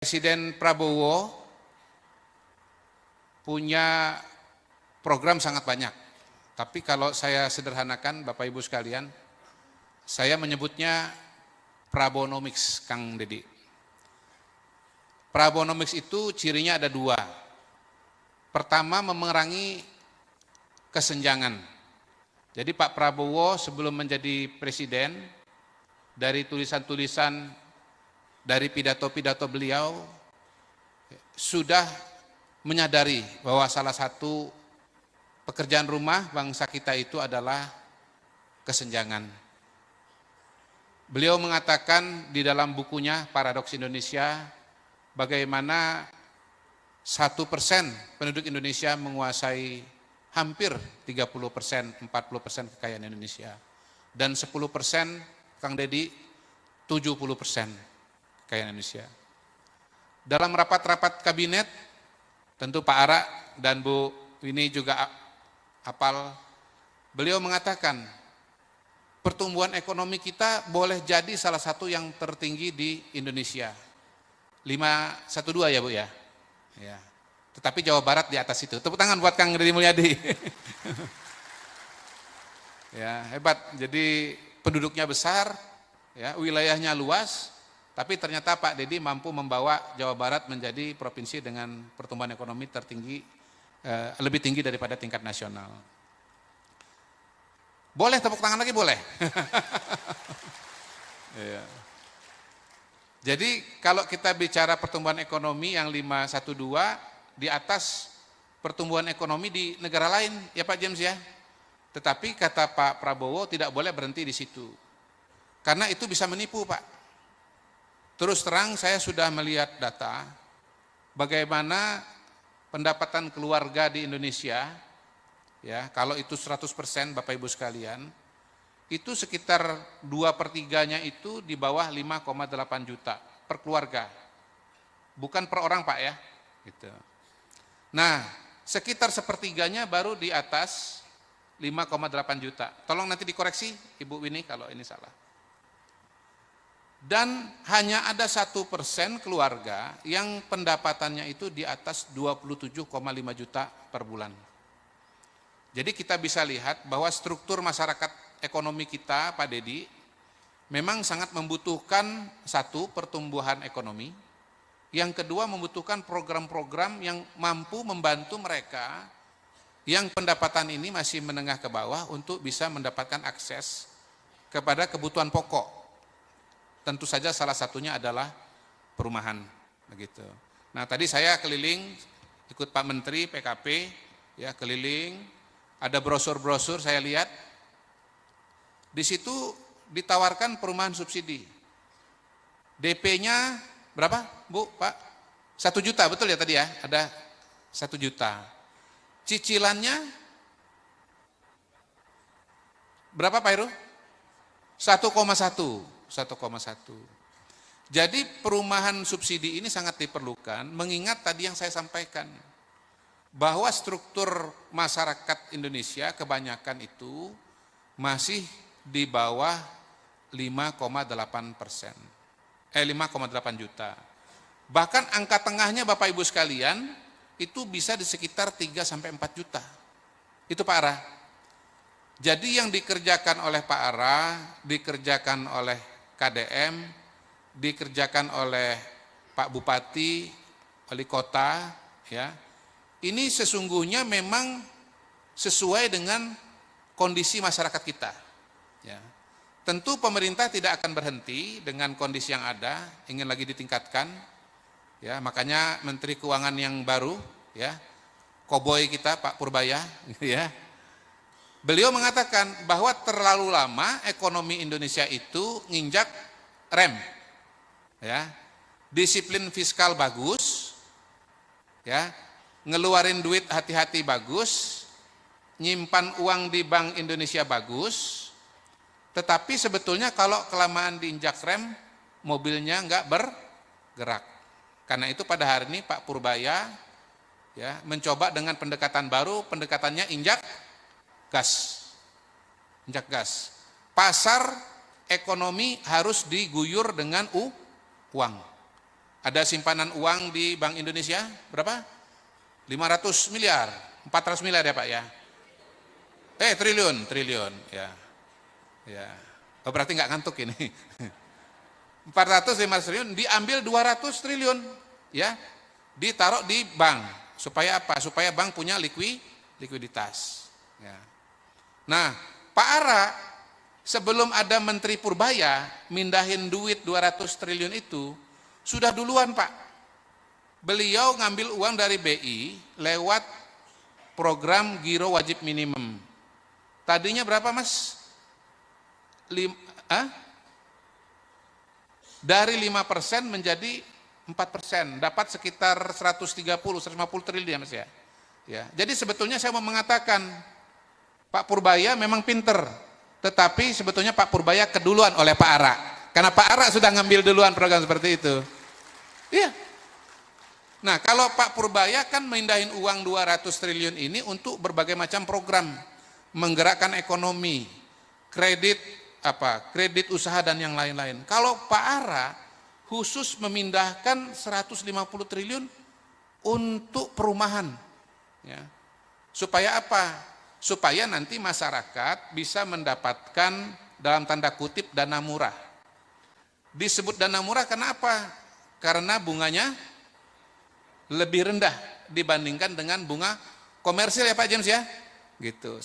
Presiden Prabowo punya program sangat banyak, tapi kalau saya sederhanakan Bapak Ibu sekalian, saya menyebutnya Prabonomics, Kang Dedi. Prabonomics itu cirinya ada dua. Pertama, memerangi kesenjangan. Jadi Pak Prabowo sebelum menjadi presiden, dari tulisan-tulisan, dari pidato-pidato beliau sudah menyadari bahwa salah satu pekerjaan rumah bangsa kita itu adalah kesenjangan. Beliau mengatakan di dalam bukunya Paradoks Indonesia, bagaimana 1% penduduk Indonesia menguasai hampir 30%, 40% kekayaan Indonesia. Dan 10%, Kang Dedi, 70% kekayaan Indonesia. Dalam rapat-rapat kabinet, tentu Pak Ara dan Bu Wini juga hafal, beliau mengatakan pertumbuhan ekonomi kita boleh jadi salah satu yang tertinggi di Indonesia. 512 ya Bu ya. Ya. Tetapi Jawa Barat di atas itu. Tepuk tangan buat Kang Deddy Mulyadi. Ya, hebat. Jadi penduduknya besar, ya, wilayahnya luas, tapi ternyata Pak Deddy mampu membawa Jawa Barat menjadi provinsi dengan pertumbuhan ekonomi tertinggi, lebih tinggi daripada tingkat nasional. Boleh tepuk tangan lagi? Boleh. Ya. Jadi kalau kita bicara pertumbuhan ekonomi yang 512 di atas pertumbuhan ekonomi di negara lain, ya Pak James ya. Tetapi kata Pak Prabowo tidak boleh berhenti di situ. Karena itu bisa menipu Pak. Terus terang saya sudah melihat data bagaimana pendapatan keluarga di Indonesia, ya kalau itu 100% Bapak Ibu sekalian, itu sekitar 2/3-nya itu di bawah 5,8 juta per keluarga. Bukan per orang Pak ya. Gitu. Nah, sekitar 1/3-nya baru di atas 5,8 juta. Tolong nanti dikoreksi Ibu Wini kalau ini salah. Dan hanya ada 1% keluarga yang pendapatannya itu di atas 27,5 juta per bulan. Jadi kita bisa lihat bahwa struktur masyarakat ekonomi kita, Pak Deddy, memang sangat membutuhkan satu, pertumbuhan ekonomi. Yang kedua, membutuhkan program-program yang mampu membantu mereka yang pendapatan ini masih menengah ke bawah untuk bisa mendapatkan akses kepada kebutuhan pokok. Tentu saja salah satunya adalah perumahan, begitu. Nah, tadi saya keliling ikut Pak Menteri PKP, ya keliling, ada brosur-brosur saya lihat. Di situ ditawarkan perumahan subsidi. DP-nya berapa, Bu, Pak? 1 juta, betul ya tadi ya? Ada 1 juta. Cicilannya berapa Pak Heru? 1,1. Jadi perumahan subsidi ini sangat diperlukan, mengingat tadi yang saya sampaikan, bahwa struktur masyarakat Indonesia kebanyakan itu masih di bawah 5,8%, 5,8 juta. Bahkan angka tengahnya Bapak Ibu sekalian, itu bisa di sekitar 3-4 juta. Itu Pak Ara. Jadi yang dikerjakan oleh Pak Ara, dikerjakan oleh KDM, dikerjakan oleh Pak Bupati, Wali Kota, ya. Ini sesungguhnya memang sesuai dengan kondisi masyarakat kita. Ya. Tentu pemerintah tidak akan berhenti dengan kondisi yang ada, ingin lagi ditingkatkan. Ya, makanya Menteri Keuangan yang baru, ya, koboi kita Pak Purbaya, ya. Beliau mengatakan bahwa terlalu lama ekonomi Indonesia itu nginjak rem, ya, disiplin fiskal bagus, ya, ngeluarin duit hati-hati bagus, nyimpan uang di Bank Indonesia bagus, tetapi sebetulnya kalau kelamaan diinjak rem, mobilnya nggak bergerak. Karena itu pada hari ini Pak Purbaya, ya, mencoba dengan pendekatan baru, pendekatannya injak gas. Pasar ekonomi harus diguyur dengan uang. Ada simpanan uang di Bank Indonesia berapa? 500 miliar, 400 miliar ya Pak ya? Triliun ya. Ya. Oh, berarti nggak ngantuk ini. 400 500 triliun diambil 200 triliun ya. Ditaruh di bank supaya apa? Supaya bank punya likuiditas ya. Nah, Pak Ara sebelum ada Menteri Purbaya mindahin duit 200 triliun itu sudah duluan Pak. Beliau ngambil uang dari BI lewat program Giro Wajib Minimum. Tadinya berapa Mas? Dari 5% menjadi 4%, dapat sekitar 150 triliun ya Mas ya. Ya. Jadi sebetulnya saya mau mengatakan Pak Purbaya memang pinter, tetapi sebetulnya Pak Purbaya keduluan oleh Pak Ara. Karena Pak Ara sudah ngambil duluan program seperti itu. Iya. Nah, kalau Pak Purbaya kan mindahin uang 200 triliun ini untuk berbagai macam program, menggerakkan ekonomi, kredit usaha dan yang lain-lain. Kalau Pak Ara khusus memindahkan 150 triliun untuk perumahan. Ya. Supaya apa? Supaya nanti masyarakat bisa mendapatkan dalam tanda kutip dana murah. Disebut dana murah kenapa? Karena bunganya lebih rendah dibandingkan dengan bunga komersil ya Pak James ya. Gitu.